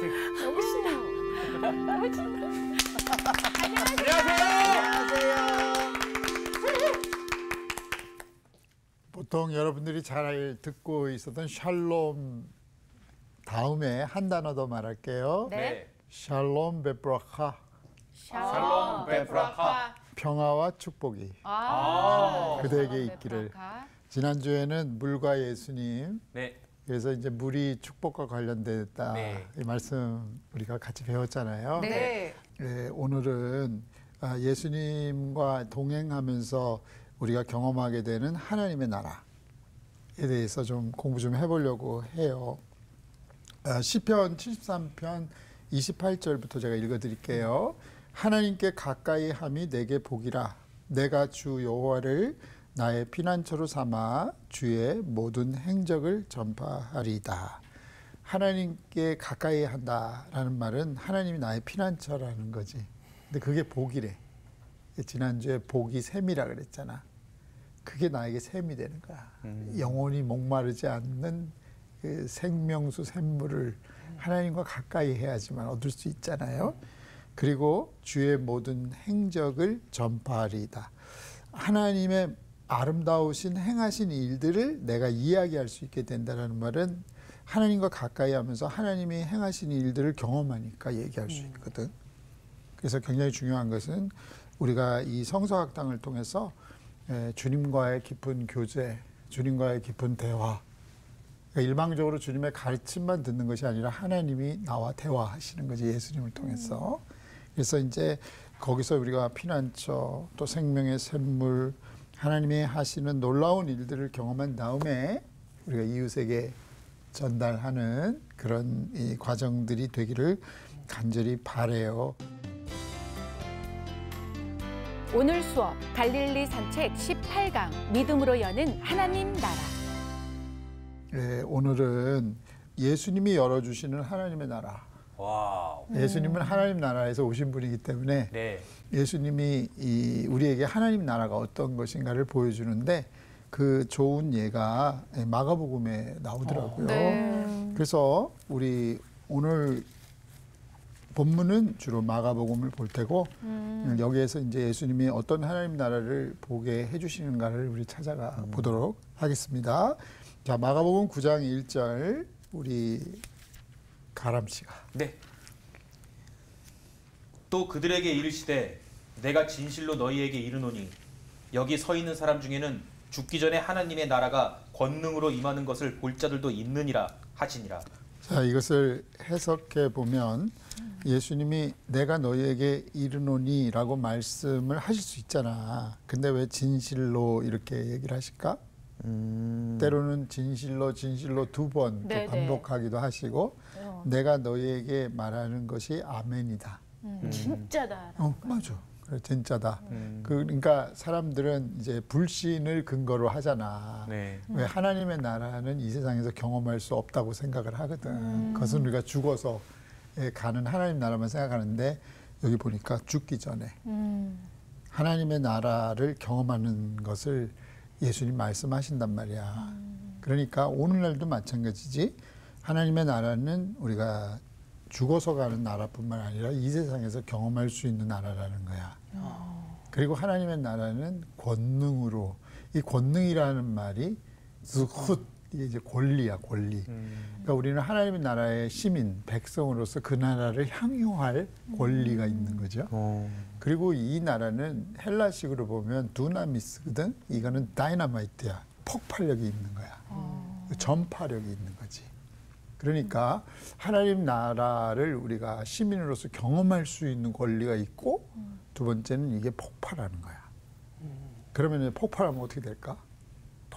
너무 신나. 너무 신나. 안녕하세요. 보통 여러분들이 잘 듣고 있었던 샬롬 다음에 한 단어 더 말할게요. 네. 샬롬 베브라카. 샬롬 베브라카. 평화와 축복이 그대에게 있기를. 지난주에는 물과 예수님. 네. 그래서 이제 물이 축복과 관련됐다. 네. 이 말씀 우리가 같이 배웠잖아요. 네. 네, 오늘은 예수님과 동행하면서 우리가 경험하게 되는 하나님의 나라에 대해서 좀 공부 좀 해보려고 해요. 시편 73편 28절부터 제가 읽어드릴게요. 하나님께 가까이 함이 내게 복이라. 내가 주 여호와를 나의 피난처로 삼아 주의 모든 행적을 전파하리이다. 하나님께 가까이 한다라는 말은 하나님이 나의 피난처라는 거지. 근데 그게 복이래. 지난주에 복이 샘이라 그랬잖아. 그게 나에게 샘이 되는 거야. 영원히 목마르지 않는 그 생명수 샘물을 하나님과 가까이 해야지만 얻을 수 있잖아요. 그리고 주의 모든 행적을 전파하리이다. 하나님의 아름다우신 행하신 일들을 내가 이야기할 수 있게 된다는 말은 하나님과 가까이 하면서 하나님이 행하신 일들을 경험하니까 얘기할 수 있거든. 그래서 굉장히 중요한 것은 우리가 이 성서학당을 통해서 주님과의 깊은 교제, 주님과의 깊은 대화, 그러니까 일방적으로 주님의 가르침만 듣는 것이 아니라 하나님이 나와 대화하시는 거지, 예수님을 통해서. 그래서 이제 거기서 우리가 피난처, 또 생명의 샘물, 하나님이 하시는 놀라운 일들을 경험한 다음에 우리가 이웃에게 전달하는 그런 이 과정들이 되기를 간절히 바라요. 오늘 수업 갈릴리 산책 18강 믿음으로 여는 하나님 나라. 네, 오늘은 예수님이 열어주시는 하나님의 나라. 와우. 예수님은 하나님 나라에서 오신 분이기 때문에 네. 예수님이 우리에게 하나님 나라가 어떤 것인가를 보여주는데 그 좋은 예가 마가복음에 나오더라고요. 네. 그래서 우리 오늘 본문은 주로 마가복음을 볼 테고 여기에서 이제 예수님이 어떤 하나님 나라를 보게 해주시는가를 우리 찾아가 보도록 하겠습니다. 자, 마가복음 9장 1절 우리 가람 씨가. 네. 또 그들에게 이르시되 내가 진실로 너희에게 이르노니 여기 서 있는 사람 중에는 죽기 전에 하나님의 나라가 권능으로 임하는 것을 볼 자들도 있느니라 하시니라. 자, 이것을 해석해 보면 예수님이 내가 너희에게 이르노니 라고 말씀을 하실 수 있잖아. 근데 왜 진실로 이렇게 얘기를 하실까? 때로는 진실로 두 번 반복하기도 하시고 내가 너희에게 말하는 것이 아멘이다. 진짜다. 맞아. 그래, 진짜다. 그러니까 사람들은 이제 불신을 근거로 하잖아. 네. 왜 하나님의 나라는 이 세상에서 경험할 수 없다고 생각을 하거든. 그것은 우리가 죽어서 가는 하나님 나라만 생각하는데 여기 보니까 죽기 전에 하나님의 나라를 경험하는 것을 예수님 말씀하신단 말이야. 그러니까 오늘날도 마찬가지지. 하나님의 나라는 우리가 죽어서 가는 나라뿐만 아니라 이 세상에서 경험할 수 있는 나라라는 거야. 그리고 하나님의 나라는 권능으로, 이 권능이라는 말이 즈훗, 이게 이제 권리야, 권리. 그러니까 우리는 하나님의 나라의 시민, 백성으로서 그 나라를 향유할 권리가 있는 거죠. 그리고 이 나라는 헬라식으로 보면 두나미스거든. 이거는 다이너마이트야. 폭발력이 있는 거야. 전파력이 있는 거지. 그러니까 하나님 나라를 우리가 시민으로서 경험할 수 있는 권리가 있고 두 번째는 이게 폭발하는 거야. 그러면 폭발하면 어떻게 될까?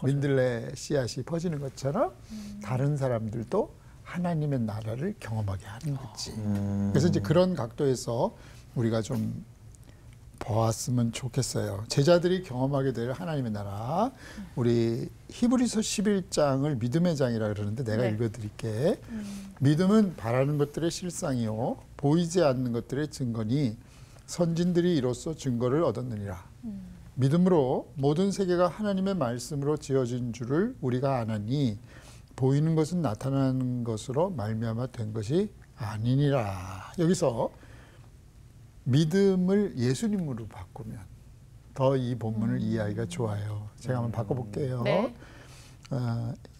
민들레 씨앗이 퍼지는 것처럼 다른 사람들도 하나님의 나라를 경험하게 하는 거지. 그래서 이제 그런 각도에서 우리가 좀 보았으면 좋겠어요. 제자들이 경험하게 될 하나님의 나라. 우리 히브리서 11장을 믿음의 장이라 그러는데 내가 읽어드릴게. 믿음은 바라는 것들의 실상이요 보이지 않는 것들의 증거니 선진들이 이로써 증거를 얻었느니라. 믿음으로 모든 세계가 하나님의 말씀으로 지어진 줄을 우리가 아나니 보이는 것은 나타나는 것으로 말미암아 된 것이 아니니라. 여기서 믿음을 예수님으로 바꾸면 더 이 본문을 이해하기가 좋아요. 제가 한번 바꿔볼게요. 네.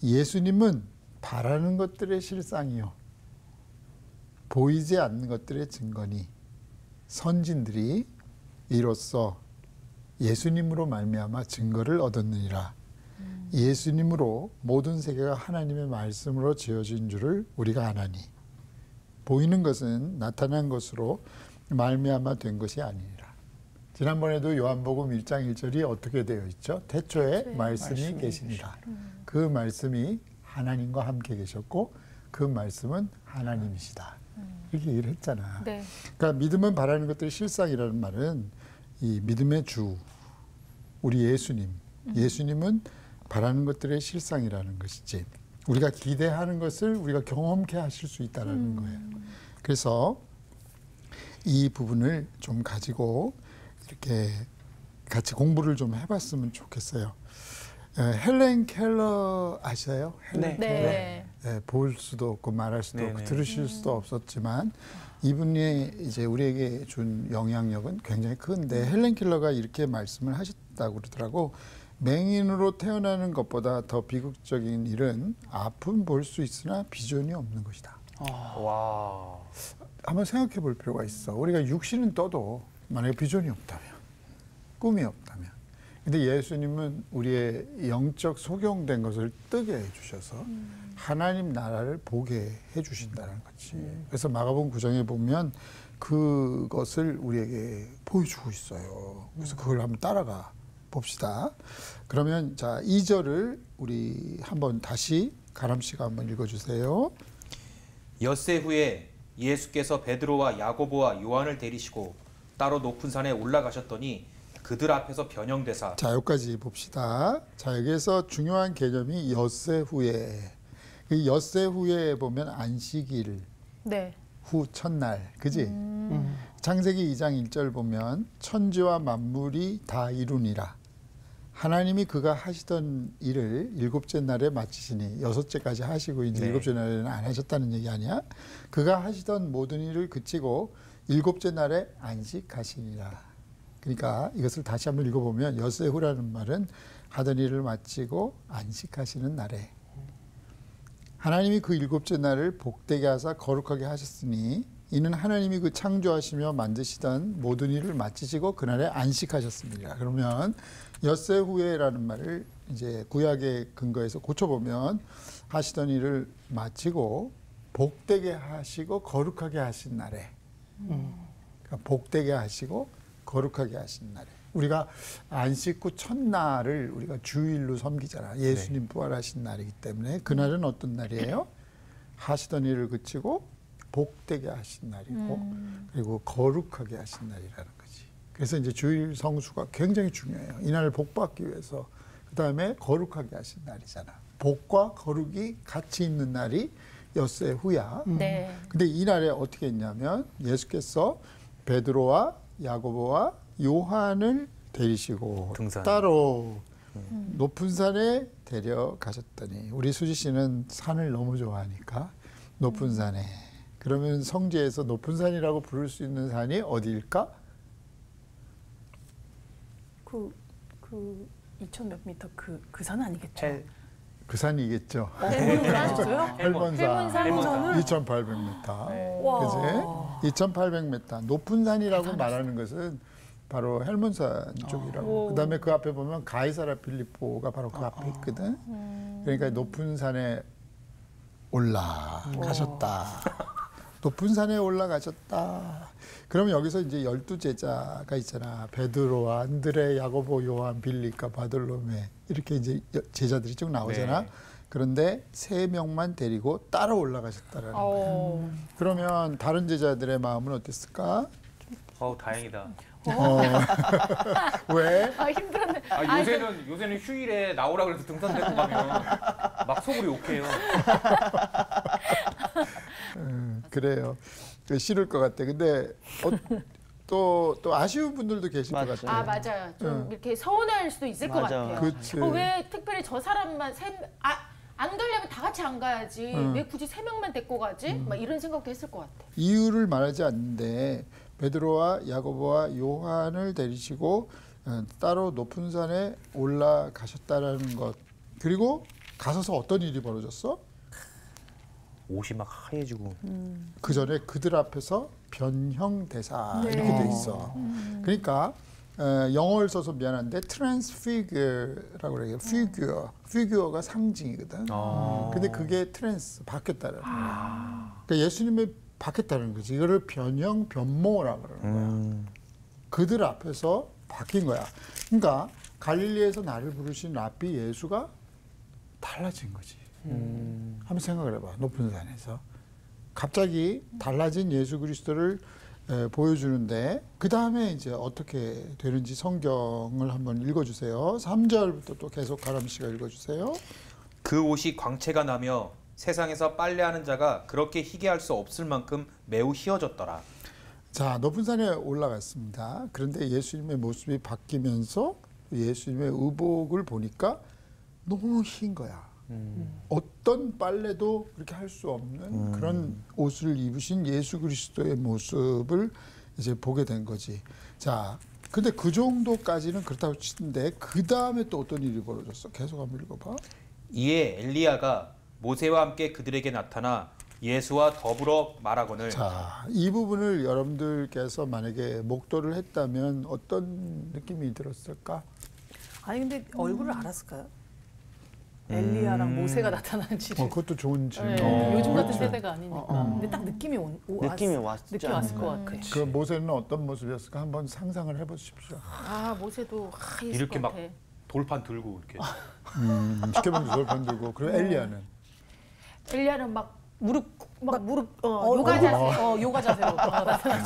예수님은 바라는 것들의 실상이요, 보이지 않는 것들의 증거니 선진들이 이로써 예수님으로 말미암아 증거를 얻었느니라. 예수님으로 모든 세계가 하나님의 말씀으로 지어진 줄을 우리가 아나니 보이는 것은 나타난 것으로 말미암아 된 것이 아니니라. 지난번에도 요한복음 1장 1절이 어떻게 되어 있죠? 태초에 말씀이 계시니라. 그 말씀이 하나님과 함께 계셨고 그 말씀은 하나님이시다. 이렇게 얘기를 했잖아. 네. 그러니까 믿음은 바라는 것들의 실상이라는 말은 이 믿음의 주, 우리 예수님, 예수님은 바라는 것들의 실상이라는 것이지, 우리가 기대하는 것을 우리가 경험케 하실 수 있다는 거예요. 그래서 이 부분을 좀 가지고 이렇게 같이 공부를 좀 해봤으면 좋겠어요. 헬렌 켈러 아시아요? 헬렌 네. 켈러. 네. 볼 수도 없고 말할 수도 없고 네네. 들으실 수도 없었지만 이분이 이제 우리에게 준 영향력은 굉장히 큰데, 헬렌 켈러가 이렇게 말씀을 하셨다고 그러더라고. 맹인으로 태어나는 것보다 더 비극적인 일은 앞은 볼 수 있으나 비전이 없는 것이다. 와. 한번 생각해 볼 필요가 있어. 우리가 육신은 떠도 만약에 비전이 없다면, 꿈이 없다면, 근데 예수님은 우리의 영적 소경된 것을 뜨게 해주셔서 하나님 나라를 보게 해주신다는 거지. 그래서 마가복음 9장에 보면 그것을 우리에게 보여주고 있어요. 그래서 그걸 한번 따라가 봅시다. 그러면 자, 2절을 우리 한번 다시 가람 씨가 한번 읽어주세요. 엿새 후에 예수께서 베드로와 야고보와 요한을 데리시고 따로 높은 산에 올라가셨더니 그들 앞에서 변형되사. 자, 여기까지 봅시다. 자, 여기에서 중요한 개념이 엿새 후에. 그 엿새 후에 보면 안식일 네. 후 첫날, 그지? 창세기 2장 1절 보면 천지와 만물이 다 이루니라. 하나님이 그가 하시던 일을 일곱째 날에 마치시니, 여섯째까지 하시고 이제 네. 일곱째 날에는 안 하셨다는 얘기 아니야? 그가 하시던 모든 일을 그치고 일곱째 날에 안식하시니라. 그러니까 이것을 다시 한번 읽어보면 엿새 후라는 말은 하던 일을 마치고 안식하시는 날에 하나님이 그 일곱째 날을 복되게 하사 거룩하게 하셨으니 이는 하나님이 그 창조하시며 만드시던 모든 일을 마치시고 그날에 안식하셨습니다. 그러면 엿새 후에라는 말을 이제 구약의 근거에서 고쳐보면 하시던 일을 마치고 복되게 하시고 거룩하게 하신 날에, 그러니까 복되게 하시고 거룩하게 하신 날에, 우리가 안식 후 첫날을 우리가 주일로 섬기잖아. 예수님 부활하신 날이기 때문에 그날은 어떤 날이에요? 하시던 일을 그치고 복되게 하신 날이고 그리고 거룩하게 하신 날이라는 거지. 그래서 이제 주일 성수가 굉장히 중요해요. 이날을 복받기 위해서. 그다음에 거룩하게 하신 날이잖아. 복과 거룩이 같이 있는 날이 엿새 후야. 네. 근데 이 날에 어떻게 했냐면 예수께서 베드로와 야고보와 요한을 데리시고 등산. 따로 높은 산에 데려가셨더니, 우리 수지 씨는 산을 너무 좋아하니까 높은 산에, 그러면 성지에서 높은 산이라고 부를 수 있는 산이 어디일까? 그 2,000몇 미터 그 산 아니겠죠? 그 산이겠죠. 하셨어요? 헬몬산 헬몬산을? 2,800m. 와. 그지? 2,800m. 높은 산이라고 말하는 것은 바로 헬몬산 쪽이라고. 그다음에 그 앞에 보면 가이사라 필리포가 바로 그 앞에 있거든. 그러니까 높은 산에 올라가셨다. 높은 산에 올라가셨다. 그러면 여기서 이제 12제자가 있잖아. 베드로와 안드레, 야고보, 요한, 빌립과 바돌로메, 이렇게 이제 제자들이 쭉 나오잖아. 네. 그런데 3명만 데리고 따라 올라가셨다라는 거야. 그러면 다른 제자들의 마음은 어땠을까? 다행이다. 왜? 아, 힘들었네. 요새는 휴일에 나오라 그래서 등산 데리고 가면 막 속으로 욕해요. 그래요. 싫을 것 같아. 근데 또 아쉬운 분들도 계실 것 같아요. 아, 맞아요. 좀 이렇게 서운할 수도 있을 것 맞아. 같아요. 그치. 왜 특별히 저 사람만 안 가려면 다 같이 안 가야지. 왜 굳이 3명만 데리고 가지? 막 이런 생각도 했을 것 같아. 이유를 말하지 않는데 베드로와 야고보와 요한을 데리시고 따로 높은 산에 올라가셨다라는 것. 그리고 가서서 어떤 일이 벌어졌어? 옷이 막 하얘지고. 그 전에 그들 앞에서 변형대사 이렇게 돼 있어. 그러니까 영어를 써서 미안한데 transfigure라고 그래요. figure가 상징이거든. 근데 그게 바뀌었다는 거야. 그러니까 예수님이 바뀌었다는 거지. 이거를 변모라고 그러는 거야. 그들 앞에서 바뀐 거야. 그러니까 갈릴리에서 나를 부르신 랍비 예수가 달라진 거지. 한번 생각을 해봐. 높은 산에서 갑자기 달라진 예수 그리스도를 보여주는데 그 다음에 이제 어떻게 되는지 성경을 한번 읽어주세요. 3절부터 또 계속 가람 씨가 읽어주세요. 그 옷이 광채가 나며 세상에서 빨래하는 자가 그렇게 희게 할 수 없을 만큼 매우 희어졌더라. 자, 높은 산에 올라갔습니다. 그런데 예수님의 모습이 바뀌면서 예수님의 의복을 보니까 너무 흰 거야. 어떤 빨래도 그렇게 할 수 없는 그런 옷을 입으신 예수 그리스도의 모습을 이제 보게 된 거지. 자, 근데 그 정도까지는 그렇다고 치는데 그 다음에 또 어떤 일이 벌어졌어? 계속 한번 읽어봐. 이에 엘리야가 모세와 함께 그들에게 나타나 예수와 더불어 말하거늘. 자, 이 부분을 여러분들께서 만약에 목도를 했다면 어떤 느낌이 들었을까? 아니 근데 얼굴을 알았을까요? 엘리야랑 모세가 나타나는지를. 그것도 좋은 질문. 네, 요즘 같은 그렇죠. 세대가 아니니까. 근데 딱 느낌이 느낌이 왔죠. 느낌 왔을 것 같아. 그 모세는 어떤 모습이었을까? 한번 상상을 해보십시오. 아, 모세도 있을 이렇게 것 막 같아. 돌판 들고 이렇게. 십계명 두돌 들고. 그리고 엘리야는 엘리야는 막 무릎 요가 자세. 요가 자세로.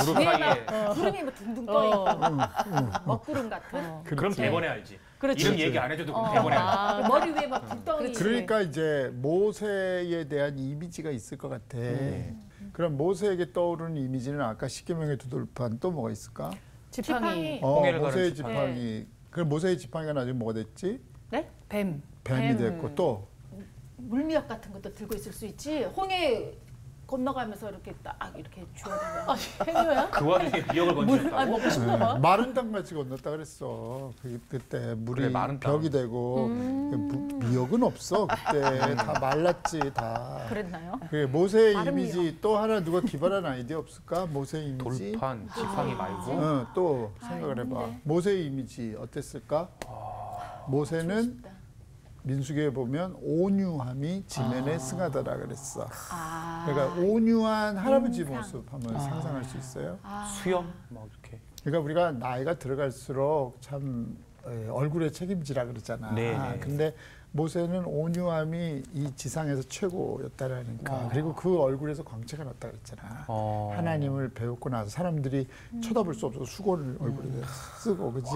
무릎 위에 사이에. 막 구름이 막 둥둥 떠 있다. 먹구름 같은. 그럼 대번에 알지. 그렇지. 이름 얘기 안 해줘도 대번에 알지. 머리 위에 막 불덩이. 그러니까 이제 모세에 대한 이미지가 있을 것 같아. 그럼 모세에게 떠오르는 이미지는 아까 십계명의 두 돌판 또 뭐가 있을까? 지팡이. 홍해를 모세의 가른 지팡이. 그럼 모세의 지팡이가 나중에 뭐가 됐지? 네? 뱀. 뱀이 뱀. 됐고 또 물미역 같은 것도 들고 있을 수 있지. 홍해 건너가면서 이렇게 딱 이렇게 주워다가. 해녀야? 그 와중에 미역을 건졌다고. 아니 먹고 싶나 봐. 마른 땅 같이 건넜다 그랬어. 그때 물이 그래, 마른 땅. 벽이 되고 미역은 없어. 그때 다 말랐지 다. 그랬나요? 그래, 모세의 마른 이미지 또 하나 누가 기발한 아이디어 없을까? 모세의 이미지. 돌판, 지팡이 말고. 또 생각을 해봐. 있는데. 모세의 이미지 어땠을까? 모세는 싶다. 민수기에 보면 온유함이 지면에 승하더라 그랬어. 아. 그러니까 온유한 할아버지 인상. 모습 한번 상상할 수 있어요. 수염 막 이렇게. 그러니까 우리가 나이가 들어갈수록 참 얼굴에 책임지라 그러잖아. 네네. 근데 모세는 온유함이 이 지상에서 최고였다라니까. 그리고 그 얼굴에서 광채가 났다 그랬잖아. 하나님을 배웠고 나서 사람들이 쳐다볼 수 없어서 수건을 얼굴에 쓰고, 그지?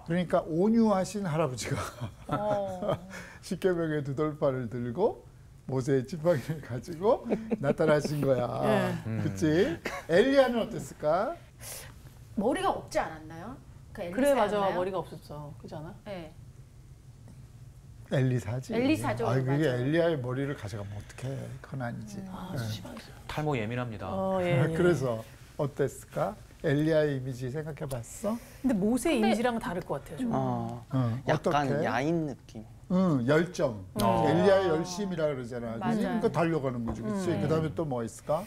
그러니까 온유하신 할아버지가 십계명의 두 돌판을 들고 모세의 지팡이를 가지고 나타나신 거야. 그치? 엘리야는 어땠을까? 머리가 없지 않았나요? 그 엘리사 그래 맞아. 였나요? 머리가 없었어. 그잖아. 네. 엘리사지. 엘리사죠, 그게 맞아요. 엘리야의 머리를 가져가면 어떡해. 그건 아니지. 심하겠어. 탈모 예민합니다. 예. 그래서 어땠을까? 엘리야의 이미지 생각해봤어? 근데 모세 이미지랑은 다를 것 같아요. 좀. 약간 어떻게? 야인 느낌. 열정. 엘리야의 열심이라 그러잖아. 맞아요. 그러니까 달려가는 거지, 그렇지? 네. 그다음에 또 뭐 있을까?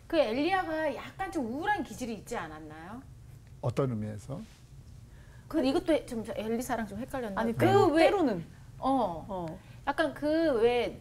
그 엘리야가 약간 좀 우울한 기질이 있지 않았나요? 어떤 의미에서? 그 이것도 좀 엘리사랑 좀 헷갈렸나? 아니 왜 때로는. 약간 그 왜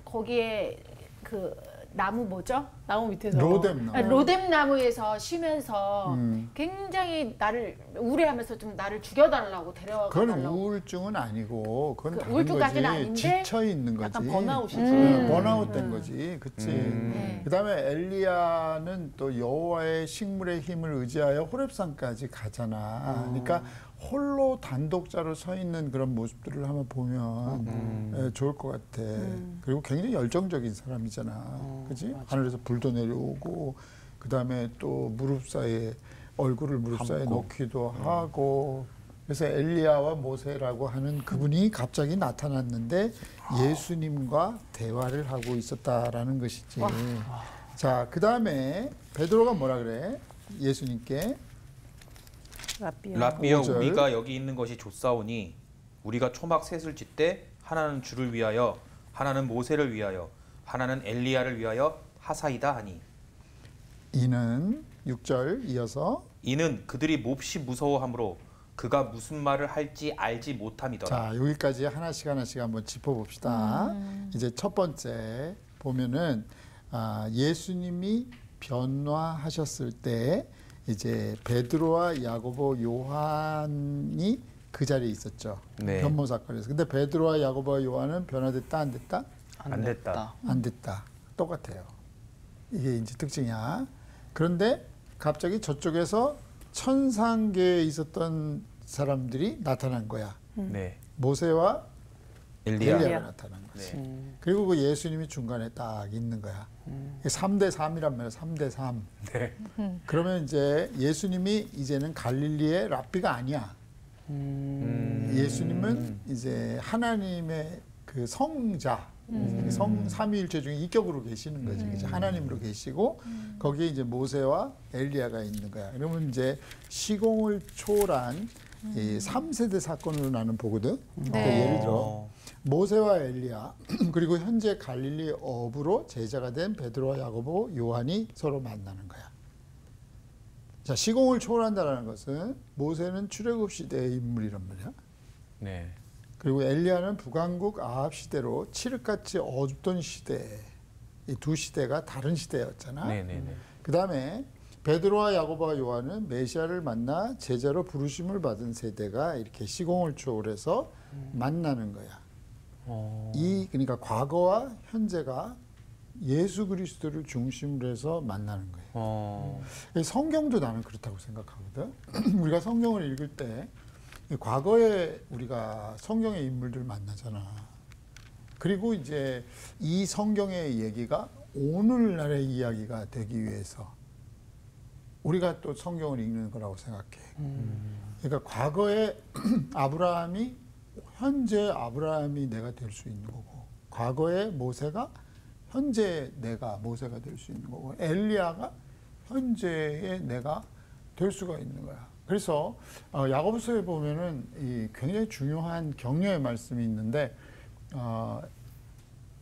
거기에 그 나무 뭐죠? 나무 밑에서. 로뎀나무. 로뎀 나무에서 쉬면서 음. 굉장히 나를 우울해하면서 좀 나를 죽여달라고 그건 데려가달라고. 우울증은 아니고 그건 그 다른 우울증까지는 거지. 아닌데 지쳐 있는 거지. 약간 번아웃이지. 번아웃 된 거지, 그치? 네. 그다음에 엘리야는 또 여호와의 식물의 힘을 의지하여 호렙산까지 가잖아. 그러니까 홀로 단독자로 서 있는 그런 모습들을 한번 보면 좋을 것 같아. 그리고 굉장히 열정적인 사람이잖아, 그지? 하늘에서 불도 내려오고, 그다음에 또 무릎 사이에 얼굴을 무릎 사이에 놓기도 하고, 그래서 엘리야와 모세라고 하는 그분이 갑자기 나타났는데 예수님과 대화를 하고 있었다라는 것이지. 자, 그 다음에 베드로가 뭐라 그래? 예수님께 라삐여 오절. 우리가 여기 있는 것이 좋사오니 우리가 초막 셋을 짓되 하나는 주를 위하여 하나는 모세를 위하여 하나는 엘리야를 위하여 하사이다 하니 이는 6절 이어서 이는 그들이 몹시 무서워하므로 그가 무슨 말을 할지 알지 못함이더라. 자, 여기까지 하나씩 한번 짚어봅시다. 이제 첫 번째 보면은 예수님이 변화하셨을 때 이제 베드로와 야고보, 요한이 그 자리에 있었죠. 네. 변모 사건에서. 근데 베드로와 야고보와 요한은 변화됐다, 안 됐다? 안 됐다. 안 됐다. 똑같아요. 이게 이제 특징이야. 그런데 갑자기 저쪽에서 천상계에 있었던 사람들이 나타난 거야. 네. 모세와 엘리야. 엘리야가 나타난 거지. 네. 그리고 그 예수님이 중간에 딱 있는 거야. 3대 3이란 말이야. 3대 3. 네. 그러면 이제 예수님이 이제는 갈릴리의 랍비가 아니야. 예수님은 이제 하나님의 그 성자, 삼위일체 중에 이격으로 계시는 거지. 그치? 하나님으로 계시고 거기에 이제 모세와 엘리야가 있는 거야. 그러면 이제 시공을 초월한 이 3세대 사건으로 나는 보거든. 그러니까 예를 들어 모세와 엘리야 그리고 현재 갈릴리 어부로 제자가 된 베드로와 야고보, 요한이 서로 만나는 거야. 자, 시공을 초월한다는 것은 모세는 출애굽 시대의 인물이란 말이야. 네. 그리고 엘리야는 북왕국 아합 시대로 칠흑같이 어둡던 시대, 이 두 시대가 다른 시대였잖아. 네네네. 그 다음에 베드로와 야고보와 요한은 메시아를 만나 제자로 부르심을 받은 세대가 이렇게 시공을 초월해서 만나는 거야. 그러니까 과거와 현재가 예수 그리스도를 중심으로 해서 만나는 거예요. 성경도 나는 그렇다고 생각하거든. 우리가 성경을 읽을 때 과거에 우리가 성경의 인물들 만나잖아. 그리고 이제 이 성경의 얘기가 오늘날의 이야기가 되기 위해서 우리가 또 성경을 읽는 거라고 생각해. 그러니까 과거에 아브라함이 현재 아브라함이 내가 될 수 있는 거고, 과거에 모세가 현재 내가 모세가 될 수 있는 거고, 엘리야가 현재의 내가 될 수가 있는 거야. 그래서 야고보서에 보면은 이 굉장히 중요한 격려의 말씀이 있는데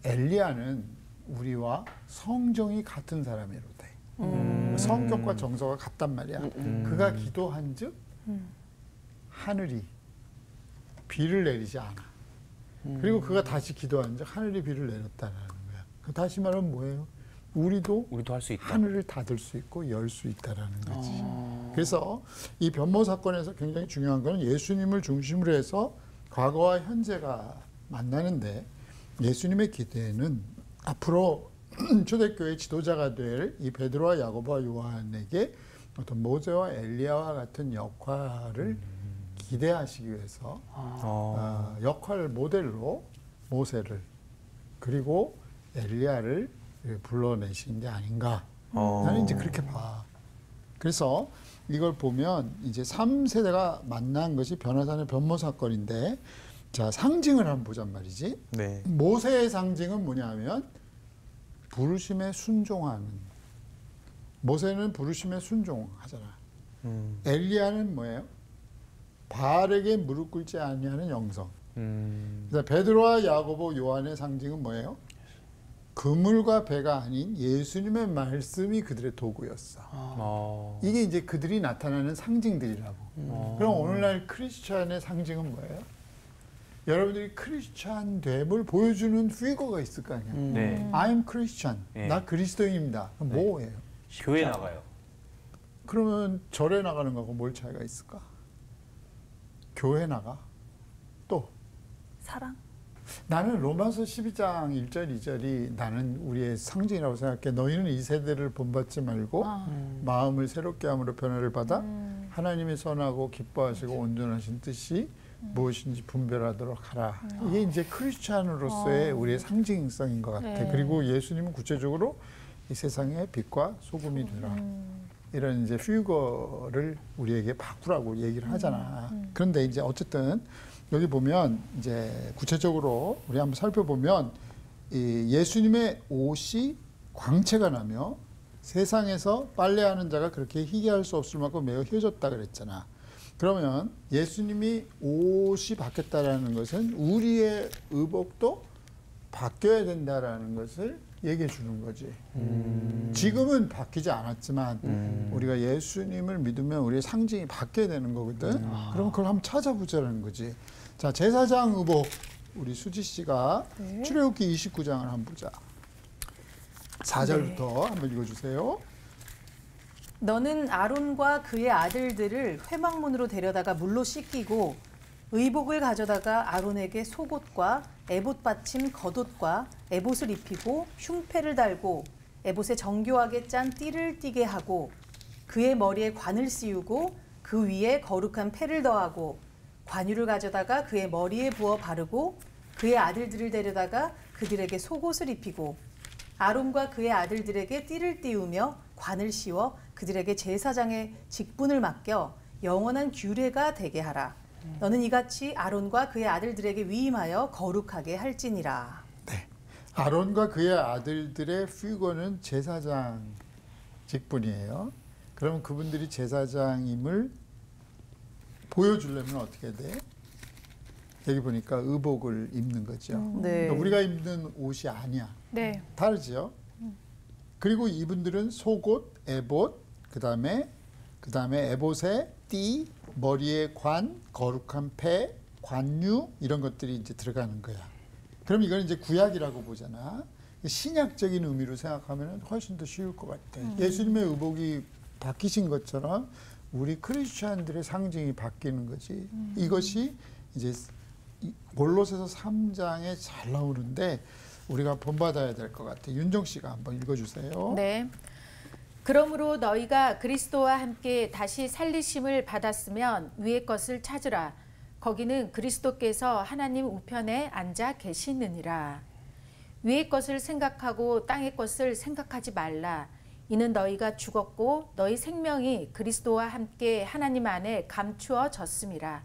엘리야는 우리와 성정이 같은 사람이로 돼. 성격과 정서가 같단 말이야. 그가 기도한즉 하늘이 비를 내리지 않아. 그리고 그가 다시 기도한즉 하늘이 비를 내렸다는 거야. 그 다시 말하면 뭐예요? 우리도 할 수 있다. 하늘을 닫을 수 있고 열 수 있다라는 거지. 그래서 이 변모 사건에서 굉장히 중요한 거는 예수님을 중심으로 해서 과거와 현재가 만나는데 예수님의 기대는 앞으로 초대교회 지도자가 될 이 베드로와 야고보와 요한에게 어떤 모세와 엘리야와 같은 역할을 기대하시기 위해서 역할 모델로 모세를 그리고 엘리야를 불러내신 게 아닌가. 나는 이제 그렇게 봐. 그래서 이걸 보면 이제 3세대가 만난 것이 변화산의 변모 사건인데, 자, 상징을 한번 보잔 말이지. 네. 모세의 상징은 뭐냐면 부르심에 순종하는. 모세는 부르심에 순종하잖아. 엘리야는 뭐예요? 바알에게 무릎 꿇지 아니하는 영성. 그다음 베드로와 야고보, 요한의 상징은 뭐예요? 그물과 배가 아닌 예수님의 말씀이 그들의 도구였어. 이게 이제 그들이 나타나는 상징들이라고. 그럼 오늘날 크리스찬의 상징은 뭐예요? 여러분들이 크리스찬 됨을 보여주는 피거가 있을 거 아니야. 네. I'm Christian. 네. 나 그리스도인입니다. 그럼 네. 뭐예요? 교회 나가요. 그러면 절에 나가는 거하고 뭘 차이가 있을까? 교회 나가. 또 사랑. 나는 로마서 12장 1절 2절이 나는 우리의 상징이라고 생각해. 너희는 이 세대를 본받지 말고 마음을 새롭게 함으로 변화를 받아 하나님의 선하고 기뻐하시고 온전하신 뜻이 무엇인지 분별하도록 하라. 이게 이제 크리스찬으로서의 우리의 상징성인 것 같아. 네. 그리고 예수님은 구체적으로 이 세상의 빛과 소금이 되라. 이런 이제 피규어를 우리에게 바꾸라고 얘기를 하잖아. 그런데 이제 어쨌든 여기 보면 이제 구체적으로 우리 한번 살펴보면 이 예수님의 옷이 광채가 나며 세상에서 빨래하는 자가 그렇게 희귀할 수 없을 만큼 매우 희어졌다 그랬잖아. 그러면 예수님이 옷이 바뀌었다라는 것은 우리의 의복도 바뀌어야 된다라는 것을 얘기해 주는 거지. 지금은 바뀌지 않았지만 우리가 예수님을 믿으면 우리의 상징이 바뀌어야 되는 거거든. 그럼 그걸 한번 찾아보자는 거지. 자, 제사장 의복 우리 수지 씨가 네. 출애굽기 29장을 한번 보자. 4절부터 한번 읽어주세요. 너는 아론과 그의 아들들을 회막문으로 데려다가 물로 씻기고 의복을 가져다가 아론에게 속옷과 에봇 받침 겉옷과 에봇을 입히고 흉패를 달고 에봇에 정교하게 짠 띠를 띠게 하고 그의 머리에 관을 씌우고 그 위에 거룩한 패를 더하고 관유를 가져다가 그의 머리에 부어 바르고 그의 아들들을 데려다가 그들에게 속옷을 입히고 아론과 그의 아들들에게 띠를 띄우며 관을 씌워 그들에게 제사장의 직분을 맡겨 영원한 규례가 되게 하라. 너는 이같이 아론과 그의 아들들에게 위임하여 거룩하게 할지니라. 네. 아론과 그의 아들들의 피규어는 제사장 직분이에요. 그러면 그분들이 제사장임을 보여주려면 어떻게 돼? 여기 보니까 의복을 입는 거죠. 네. 그러니까 우리가 입는 옷이 아니야. 네. 다르죠. 그리고 이분들은 속옷, 에봇, 그다음에 에봇에 띠, 머리에 관, 거룩한 패, 관유 이런 것들이 이제 들어가는 거야. 그럼 이건 이제 구약이라고 보잖아. 신약적인 의미로 생각하면 훨씬 더 쉬울 것 같아. 예수님의 의복이 바뀌신 것처럼 우리 크리스천들의 상징이 바뀌는 거지. 이것이 이제 골로새서 3장에 잘 나오는데 우리가 본받아야 될 것 같아. 윤정 씨가 한번 읽어주세요. 네. 그러므로 너희가 그리스도와 함께 다시 살리심을 받았으면 위의 것을 찾으라. 거기는 그리스도께서 하나님 우편에 앉아 계시느니라. 위의 것을 생각하고 땅의 것을 생각하지 말라. 이는 너희가 죽었고 너희 생명이 그리스도와 함께 하나님 안에 감추어졌음이라.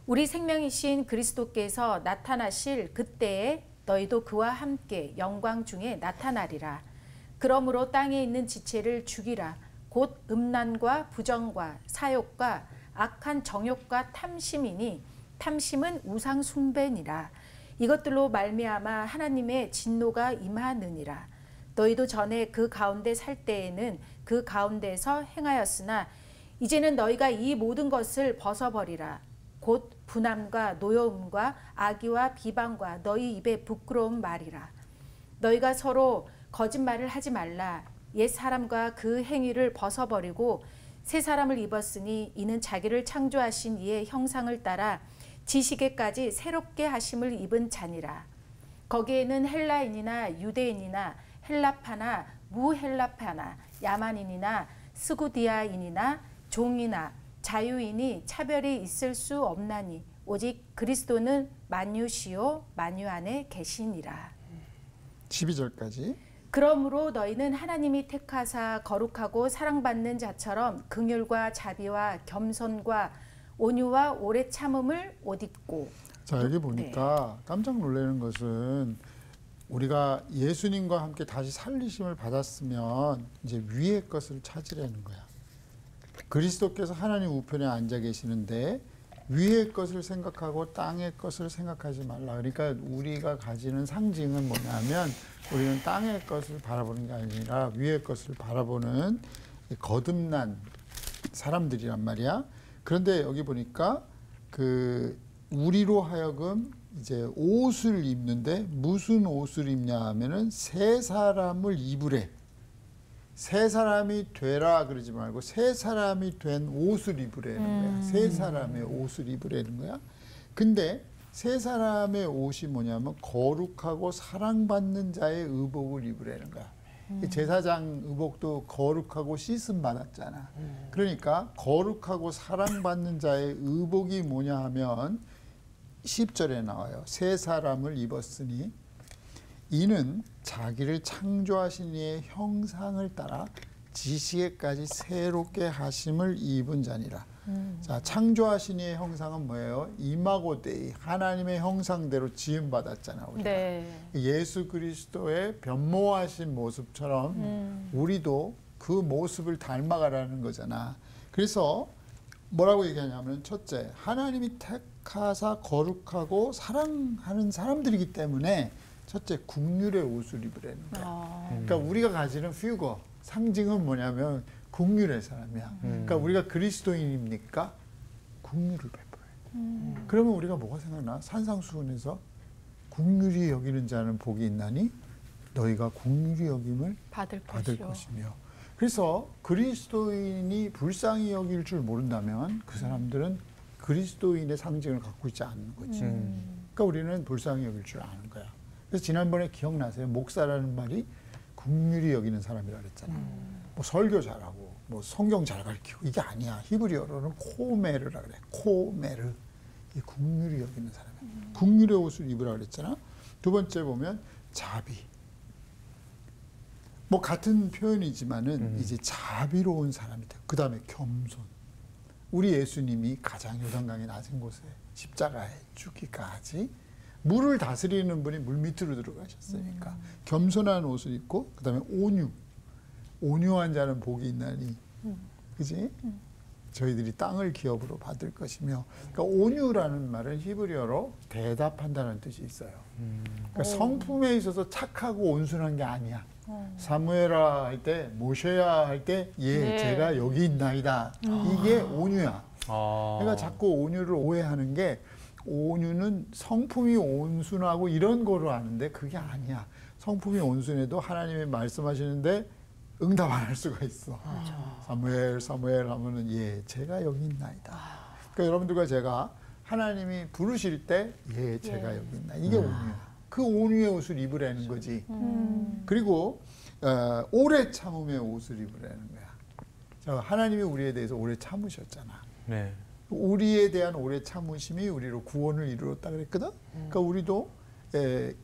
우리 생명이신 그리스도께서 나타나실 그때에 너희도 그와 함께 영광 중에 나타나리라. 그러므로 땅에 있는 지체를 죽이라. 곧 음란과 부정과 사욕과 악한 정욕과 탐심이니 탐심은 우상 숭배니라. 이것들로 말미암아 하나님의 진노가 임하느니라. 너희도 전에 그 가운데 살 때에는 그 가운데서 행하였으나 이제는 너희가 이 모든 것을 벗어버리라. 곧 분함과 노여움과 악의와 비방과 너희 입에 부끄러운 말이라. 너희가 서로 거짓말을 하지 말라. 옛 사람과 그 행위를 벗어버리고 새 사람을 입었으니 이는 자기를 창조하신 이의 형상을 따라 지식에까지 새롭게 하심을 입은 자니라. 거기에는 헬라인이나 유대인이나 헬라파나 무헬라파나 야만인이나 스구디아인이나 종이나 자유인이 차별이 있을 수 없나니 오직 그리스도는 만유시요 만유 안에 계시니라. 12절까지. 그러므로 너희는 하나님이 택하사 거룩하고 사랑받는 자처럼 긍휼과 자비와 겸손과 온유와 오래 참음을 옷 입고. 자, 여기 보니까 깜짝 놀라는 것은 우리가 예수님과 함께 다시 살리심을 받았으면 이제 위의 것을 찾으려는 거야. 그리스도께서 하나님 우편에 앉아 계시는데 위의 것을 생각하고 땅의 것을 생각하지 말라. 그러니까 우리가 가지는 상징은 뭐냐면 우리는 땅의 것을 바라보는 게 아니라 위의 것을 바라보는 거듭난 사람들이란 말이야. 그런데 여기 보니까 그 우리로 하여금 이제 옷을 입는데 무슨 옷을 입냐 하면은 새 사람을 입으래. 새 사람이 되라 그러지 말고 새 사람이 된 옷을 입으라는 거야. 새 사람의 옷을 입으라는 거야. 근데 새 사람의 옷이 뭐냐면 거룩하고 사랑받는 자의 의복을 입으라는 거야. 제사장 의복도 거룩하고 씻음 받았잖아. 그러니까 거룩하고 사랑받는 자의 의복이 뭐냐 하면 10절에 나와요. 새 사람을 입었으니 이는 자기를 창조하신 이의 형상을 따라 지식에까지 새롭게 하심을 입은 자니라. 자, 창조하신 이의 형상은 뭐예요? 이마고 데이, 하나님의 형상대로 지음받았잖아, 우리가. 네. 예수 그리스도의 변모하신 모습처럼 우리도 그 모습을 닮아가라는 거잖아. 그래서 뭐라고 얘기하냐면, 첫째, 하나님이 택하사 거룩하고 사랑하는 사람들이기 때문에 첫째, 국률의 옷을 입으라는 거야. 그러니까 우리가 가지는 퓨거, 상징은 뭐냐면 국률의 사람이야. 그러니까 우리가 그리스도인입니까? 국률을 베풀어야 돼. 그러면 우리가 뭐가 생각나? 산상수훈에서 국률이 여기는 자는 복이 있나니 너희가 국률이 여김을 받을 것이며. 그래서 그리스도인이 불쌍히 여길 줄 모른다면 그 사람들은 그리스도인의 상징을 갖고 있지 않는 거지. 그러니까 우리는 불쌍히 여길 줄 아는 거야. 그래서 지난번에 기억나세요? 목사라는 말이 국률이 여기는 사람이라 그랬잖아. 뭐 설교 잘하고 뭐 성경 잘 가르치고 이게 아니야. 히브리어로는 코메르라 그래. 코메르. 이 국률이 여기는 사람이야. 국률의 옷을 입으라 그랬잖아. 두 번째 보면 자비. 뭐 같은 표현이지만은 이제 자비로운 사람이 돼. 그다음에 겸손. 우리 예수님이 가장 요단강의 낮은 곳에 십자가에 죽기까지 물을 다스리는 분이 물 밑으로 들어가셨으니까 겸손한 옷을 입고, 그다음에 온유. 온유한 자는 복이 있나니, 그지? 저희들이 땅을 기업으로 받을 것이며. 그러니까 온유라는 말은 히브리어로 대답한다는 뜻이 있어요. 그러니까 성품에 있어서 착하고 온순한 게 아니야. 사무엘아 할 때, 모세야 할 때, 예, 네. 제가 여기 있나이다. 이게 온유야. 그러니까 자꾸 온유를 오해하는 게, 온유는 성품이 온순하고 이런 거로 아는데 그게 아니야. 성품이 온순해도 하나님이 말씀하시는데 응답 안 할 수가 있어. 사무엘 사무엘 하면은 예, 제가 여기 있나이다. 그러니까 여러분들과 제가 하나님이 부르실 때 예, 제가 여기 있나. 이게 온유야. 그 온유의 옷을 입으라는 거지. 그리고 오래 참음의 옷을 입으라는 거야. 자, 하나님이 우리에 대해서 오래 참으셨잖아. 네. 우리에 대한 오래 참으심이 우리로 구원을 이루었다 그랬거든. 그러니까 우리도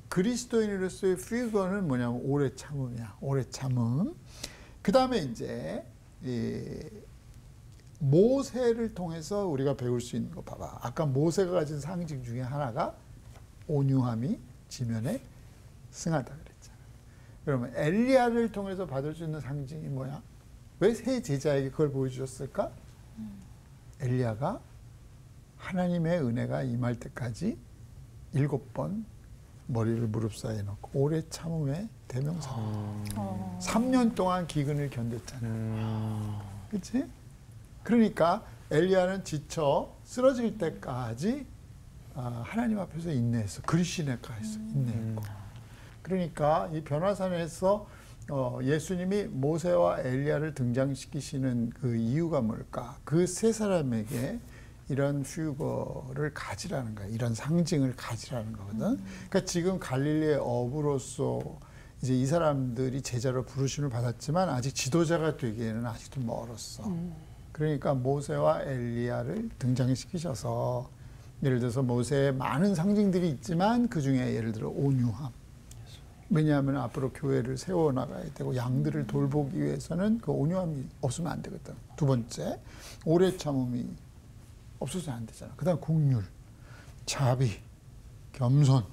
그리스도인으로서의 피거는 뭐냐면 오래 참음이야. 오래 참음. 그 다음에 이제 모세를 통해서 우리가 배울 수 있는 거 봐봐. 아까 모세가 가진 상징 중에 하나가 온유함이 지면에 승하다 그랬잖아. 그러면 엘리야를 통해서 받을 수 있는 상징이 뭐야? 왜 세 제자에게 그걸 보여주셨을까? 엘리야가 하나님의 은혜가 임할 때까지 7번 머리를 무릎 사이에 넣고 오래 참음의 대명사입니다. 3년 동안 기근을 견뎠잖아요. 그렇지? 그러니까 엘리야는 지쳐 쓰러질 때까지 하나님 앞에서 인내했어. 그리시네가 했어. 인내했고. 그러니까 이 변화산에서 예수님이 모세와 엘리야를 등장시키시는 그 이유가 뭘까? 그 세 사람에게 이런 퓨거를 가지라는 거야. 이런 상징을 가지라는 거거든. 그러니까 지금 갈릴리의 어부로서 이제 이 사람들이 제자로 부르심을 받았지만 아직 지도자가 되기에는 아직도 멀었어. 그러니까 모세와 엘리야를 등장시키셔서 예를 들어서 모세의 많은 상징들이 있지만 그 중에 예를 들어 온유함. 왜냐하면 앞으로 교회를 세워나가야 되고 양들을 돌보기 위해서는 그 온유함이 없으면 안 되거든. 두 번째, 오래 참음이 없어서는 안 되잖아. 그 다음 국률, 자비, 겸손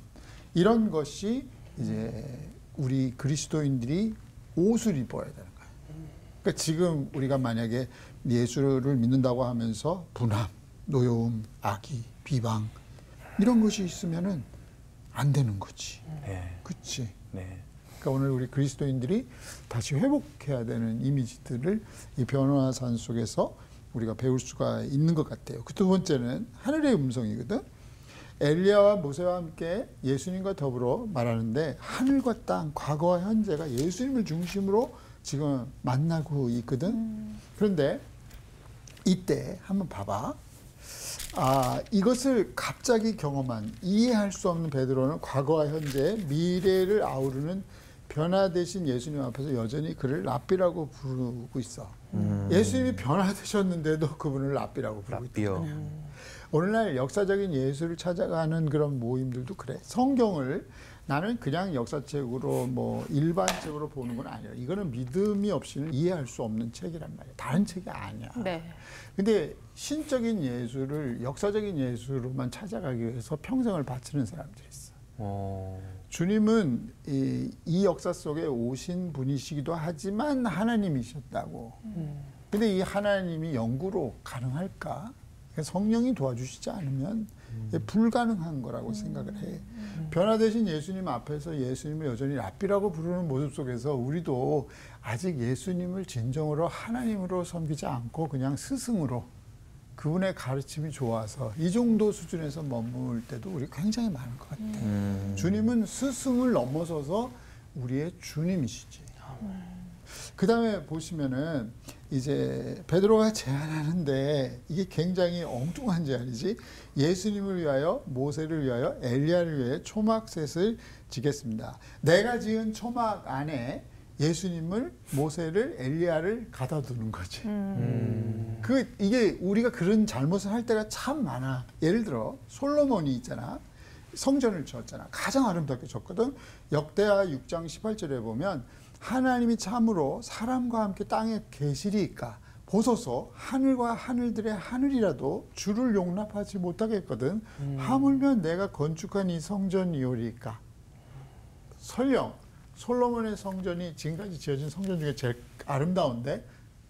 이런 것이 이제 우리 그리스도인들이 옷을 입어야 되는 거야. 그러니까 지금 우리가 만약에 예수를 믿는다고 하면서 분함, 노여움, 악의, 비방 이런 것이 있으면은 안 되는 거지. 네. 그렇지. 네. 그러니까 오늘 우리 그리스도인들이 다시 회복해야 되는 이미지들을 이 변화산 속에서 우리가 배울 수가 있는 것 같아요. 그 두 번째는 하늘의 음성이거든. 엘리야와 모세와 함께 예수님과 더불어 말하는데 하늘과 땅, 과거와 현재가 예수님을 중심으로 지금 만나고 있거든. 그런데 이때 한번 봐봐. 이것을 갑자기 경험한 이해할 수 없는 베드로는 과거와 현재, 미래를 아우르는 변화되신 예수님 앞에서 여전히 그를 랍비라고 부르고 있어. 예수님이 변화되셨는데도 그분을 랍비라고 부르고 있다. 오늘날 역사적인 예수를 찾아가는 그런 모임들도 그래. 성경을 나는 그냥 역사책으로 뭐 일반적으로 보는 건 아니야. 이거는 믿음이 없이는 이해할 수 없는 책이란 말이야. 다른 책이 아니야. 네. 근데 신적인 예술을 역사적인 예술로만 찾아가기 위해서 평생을 바치는 사람들이 있어. 주님은 이 역사 속에 오신 분이시기도 하지만 하나님이셨다고. 근데 이 하나님이 영구로 가능할까? 성령이 도와주시지 않으면 불가능한 거라고 생각을 해. 변화되신 예수님 앞에서 예수님을 여전히 랍비라고 부르는 모습 속에서 우리도 아직 예수님을 진정으로 하나님으로 섬기지 않고 그냥 스승으로 그분의 가르침이 좋아서 이 정도 수준에서 머물 때도 우리 굉장히 많은 것 같아요. 주님은 스승을 넘어서서 우리의 주님이시지. 그 다음에 보시면은 이제 베드로가 제안하는데 이게 굉장히 엉뚱한 제안이지. 예수님을 위하여, 모세를 위하여, 엘리야를 위해 초막셋을 지겠습니다. 내가 지은 초막 안에 예수님을, 모세를, 엘리야를 가다 두는 거지. 이게 우리가 그런 잘못을 할 때가 참 많아. 예를 들어 솔로몬이 있잖아. 성전을 지었잖아. 가장 아름답게 지었거든. 역대하 6장 18절에 보면 하나님이 참으로 사람과 함께 땅에 계시리까 보소서 하늘과 하늘들의 하늘이라도 주를 용납하지 못하겠거든. 하물며 내가 건축한 이 성전이오리까. 설령 솔로몬의 성전이 지금까지 지어진 성전 중에 제일 아름다운데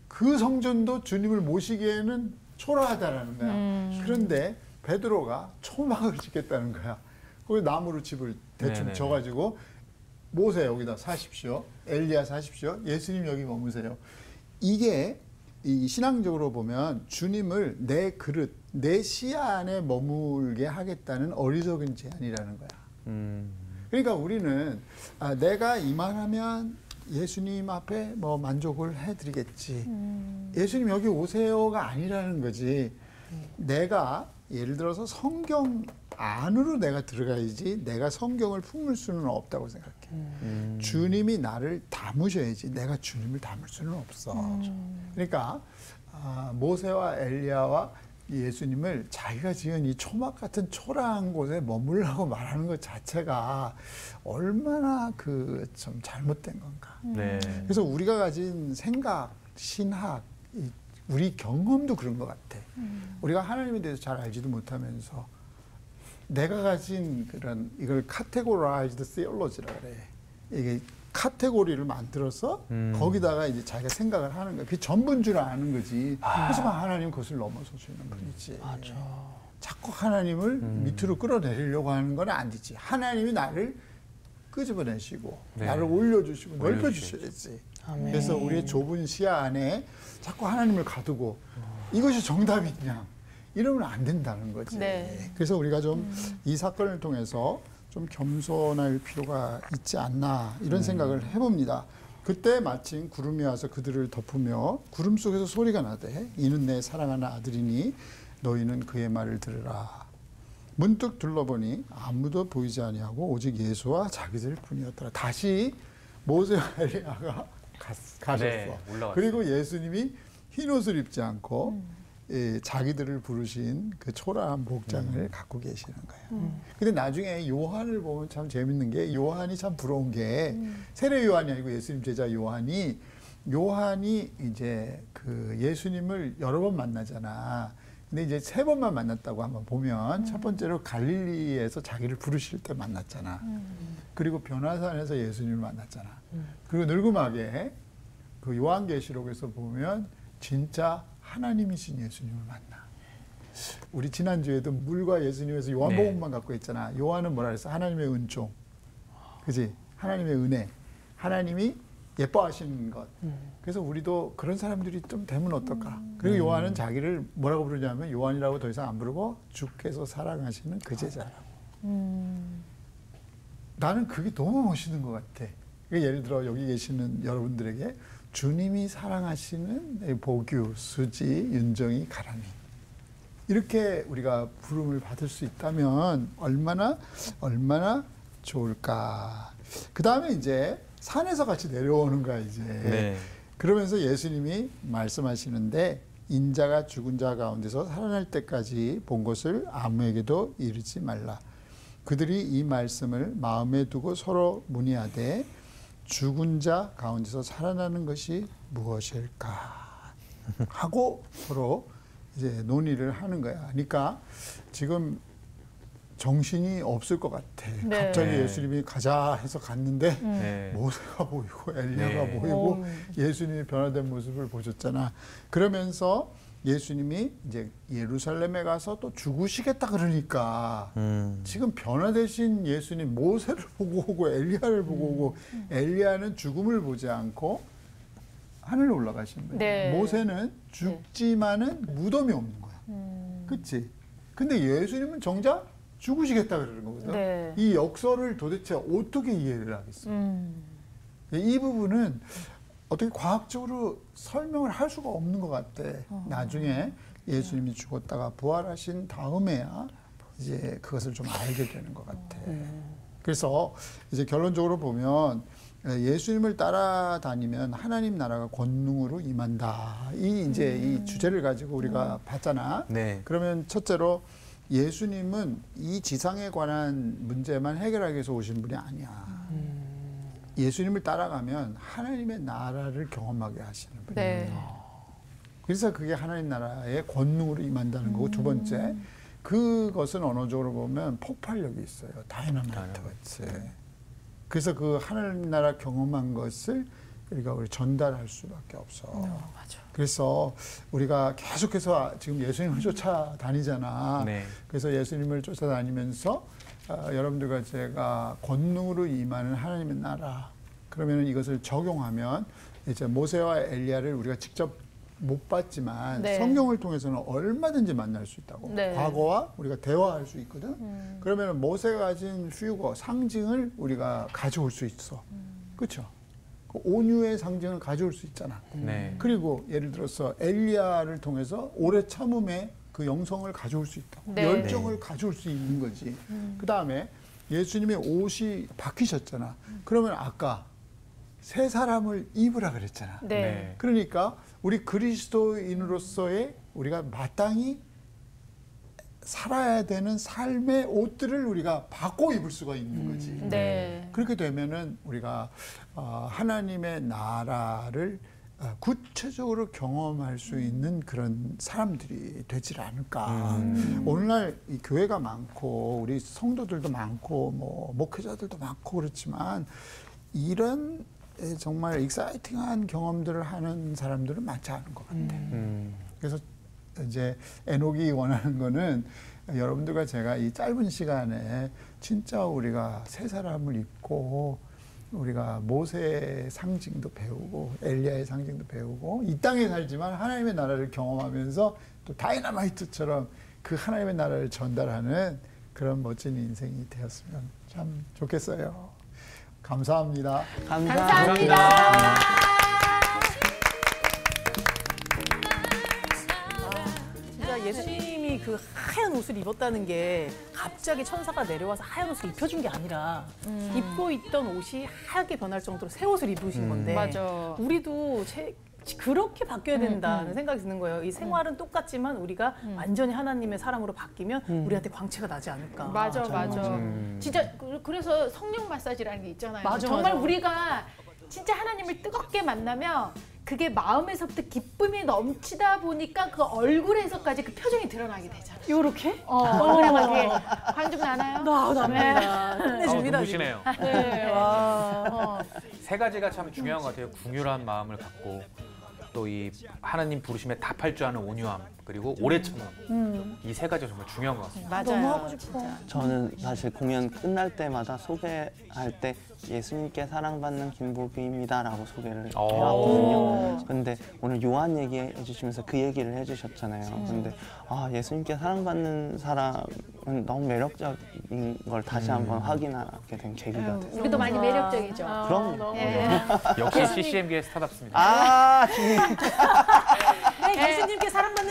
그 성전도 주님을 모시기에는 초라하다라는 거야. 그런데 베드로가 초막을 짓겠다는 거야. 거기 나무로 집을 대충 져가지고 모세 여기다 사십시오. 엘리야 사십시오. 예수님 여기 머무세요. 이게 이 신앙적으로 보면 주님을 내 그릇, 내 시야 안에 머물게 하겠다는 어리석은 제안이라는 거야. 그러니까 우리는 내가 이만하면 예수님 앞에 뭐 만족을 해드리겠지. 예수님 여기 오세요가 아니라는 거지. 내가 예를 들어서 성경 안으로 내가 들어가야지 내가 성경을 품을 수는 없다고 생각해. 주님이 나를 담으셔야지 내가 주님을 담을 수는 없어. 그러니까 모세와 엘리야와 예수님을 자기가 지은 이 초막 같은 초라한 곳에 머물라고 말하는 것 자체가 얼마나 좀 잘못된 건가. 그래서 우리가 가진 생각, 신학, 우리 경험도 그런 것 같아. 우리가 하나님에 대해서 잘 알지도 못하면서 내가 가진 이걸 카테고라이즈드 시올로지라 그래. 이게 카테고리를 만들어서 거기다가 이제 자기가 생각을 하는 거야. 그게 전부인 줄 아는 거지. 그래서 하나님 그것을 넘어서시는 분이지. 맞아. 자꾸 하나님을 밑으로 끌어내리려고 하는 건 아니지. 하나님이 나를 끄집어내시고 나를 올려주시고 넓혀주셔야지. 그래서 우리의 좁은 시야 안에 자꾸 하나님을 가두고 이것이 정답이냐 이러면 안 된다는 거지. 그래서 우리가 좀 이 사건을 통해서 좀 겸손할 필요가 있지 않나 이런 생각을 해봅니다. 그때 마침 구름이 와서 그들을 덮으며 구름 속에서 소리가 나되 이는 내 사랑하는 아들이니 너희는 그의 말을 들으라. 문득 둘러보니 아무도 보이지 아니하고 오직 예수와 자기들 뿐이었더라. 다시 모세와 엘리야가 가셨어. 그리고 예수님이 흰 옷을 입지 않고 자기들을 부르신 그 초라한 복장을 갖고 계시는 거예요. 근데 나중에 요한을 보면 참 재밌는 게 요한이 참 부러운 게 세례 요한이 아니고 예수님 제자 요한이 이제 그 예수님을 여러 번 만나잖아. 근데 이제 3번만 만났다고 한번 보면 첫 번째로 갈릴리에서 자기를 부르실 때 만났잖아. 그리고 변화산에서 예수님을 만났잖아. 그리고 늙음하게 그 요한계시록에서 보면 진짜 하나님이신 예수님을 만나. 우리 지난주에도 물과 예수님에서 요한복음만 갖고 있잖아. 요한은 뭐라 그랬어? 하나님의 은총. 그지? 하나님의 은혜. 하나님이 예뻐하시는 것. 그래서 우리도 그런 사람들이 좀 되면 어떨까? 그리고 요한은 자기를 뭐라고 부르냐면 요한이라고 더 이상 안 부르고 주께서 사랑하시는 그 제자라고. 나는 그게 너무 멋있는 것 같아. 예를 들어 여기 계시는 여러분들에게 주님이 사랑하시는 보규, 수지, 윤정이, 가람이 이렇게 우리가 부름을 받을 수 있다면 얼마나 좋을까. 그 다음에 이제 산에서 같이 내려오는 거야 이제. 그러면서 예수님이 말씀하시는데 인자가 죽은 자 가운데서 살아날 때까지 본 것을 아무에게도 이르지 말라. 그들이 이 말씀을 마음에 두고 서로 문의하되 죽은 자 가운데서 살아나는 것이 무엇일까 하고 서로 이제 논의를 하는 거야. 그러니까 지금 정신이 없을 것 같아. 네. 갑자기 예수님이 가자 해서 갔는데 네. 모세가 보이고 엘리야가 네. 보이고 예수님이 변화된 모습을 보셨잖아. 그러면서 예수님이 이제 예루살렘에 가서 또 죽으시겠다 그러니까 지금 변화되신 예수님 모세를 보고 오고 엘리야를 보고 오고 엘리야는 죽음을 보지 않고 하늘로 올라가신 거예요. 네. 모세는 죽지만은 무덤이 없는 거야. 그치? 근데 예수님은 정작 죽으시겠다 그러는 거거든. 네. 이 역설을 도대체 어떻게 이해를 하겠어? 이 부분은 어떻게 과학적으로 설명을 할 수가 없는 것 같아. 나중에 예수님이 죽었다가 부활하신 다음에야 이제 그것을 좀 알게 되는 것 같아. 그래서 이제 결론적으로 보면 예수님을 따라다니면 하나님 나라가 권능으로 임한다. 이제 이 주제를 가지고 우리가 봤잖아. 네. 그러면 첫째로 예수님은 이 지상에 관한 문제만 해결하기 위해서 오신 분이 아니야. 예수님을 따라가면 하나님의 나라를 경험하게 하시는 분이에요. 네. 그래서 그게 하나님 나라의 권능으로 임한다는 거고, 두 번째, 그것은 언어적으로 보면 폭발력이 있어요. 다이너마이트 같이. 그래서 그 하나님 나라 경험한 것을 우리가 전달할 수밖에 없어. 맞아. 그래서 우리가 계속해서 지금 예수님을 쫓아다니잖아. 네. 그래서 예수님을 쫓아다니면서 여러분들과 제가 권능으로 임하는 하나님의 나라, 그러면 이것을 적용하면 이제 모세와 엘리야를 우리가 직접 못 봤지만 네. 성경을 통해서는 얼마든지 만날 수 있다고. 네. 과거와 우리가 대화할 수 있거든. 그러면 모세가 가진 퓨거, 상징을 우리가 가져올 수 있어. 그렇죠? 그 온유의 상징을 가져올 수 있잖아. 네. 그리고 예를 들어서 엘리야를 통해서 오래 참음의 그 영성을 가져올 수 있다고. 네. 열정을 가져올 수 있는 거지. 그다음에 예수님의 옷이 바뀌셨잖아. 그러면 아까 새 사람을 입으라 그랬잖아. 네. 그러니까 우리 그리스도인으로서의 우리가 마땅히 살아야 되는 삶의 옷들을 우리가 바꿔 입을 수가 있는 거지. 네. 그렇게 되면은 우리가 하나님의 나라를 구체적으로 경험할 수 있는 그런 사람들이 되질 않을까. 오늘날 이 교회가 많고 우리 성도들도 많고 뭐 목회자들도 많고 그렇지만 이런 정말 익사이팅한 경험들을 하는 사람들은 많지 않은 것 같아요. 그래서 이제 에녹이 원하는 거는 여러분들과 제가 이 짧은 시간에 진짜 우리가 새 사람을 입고 우리가 모세의 상징도 배우고 엘리야의 상징도 배우고 이 땅에 살지만 하나님의 나라를 경험하면서 또 다이너마이트처럼 그 하나님의 나라를 전달하는 그런 멋진 인생이 되었으면 참 좋겠어요. 감사합니다. 감사합니다. 진짜 예수님이 그 하얀 옷을 입었다는 게 갑자기 천사가 내려와서 하얀 옷을 입혀준 게 아니라 입고 있던 옷이 하얗게 변할 정도로 새 옷을 입으신 건데 맞아. 우리도 그렇게 바뀌어야 된다는 생각이 드는 거예요. 이 생활은 똑같지만 우리가 완전히 하나님의 사람으로 바뀌면 우리한테 광채가 나지 않을까. 맞아, 저는 맞아. 진짜 그래서 성령 마사지라는 게 있잖아요. 맞아, 정말 맞아. 우리가 진짜 하나님을 뜨겁게 만나면 그게 마음에서부터 기쁨이 넘치다 보니까 그 얼굴에서까지 그 표정이 드러나게 되잖아요. 요렇게? 얼굴에 막 이렇게 관중 나나요? 납니다. 끝내줍니다. 눈부시네요. 네. 와. 세 가지가 참 중요한 것 같아요. 궁휼한 마음을 갖고 또 이 하나님 부르심에 답할 줄 아는 온유함 그리고 오래 참음 이 세 가지가 정말 중요한 것 같습니다. 맞아요. 너무 하고 싶어. 저는 사실 공연 끝날 때마다 소개할 때 예수님께 사랑받는 김보기입니다라고 소개를 해왔거든요. 근데 오늘 요한 얘기해 주시면서 그 얘기를 해주셨잖아요. 근데 예수님께 사랑받는 사람은 너무 매력적인 걸 다시 한번 확인하게 된 계기가 됐어요. 우리도 많이 매력적이죠. 그럼요. 역시 CCM계의 스타답습니다. 네, 예수님께 사랑받는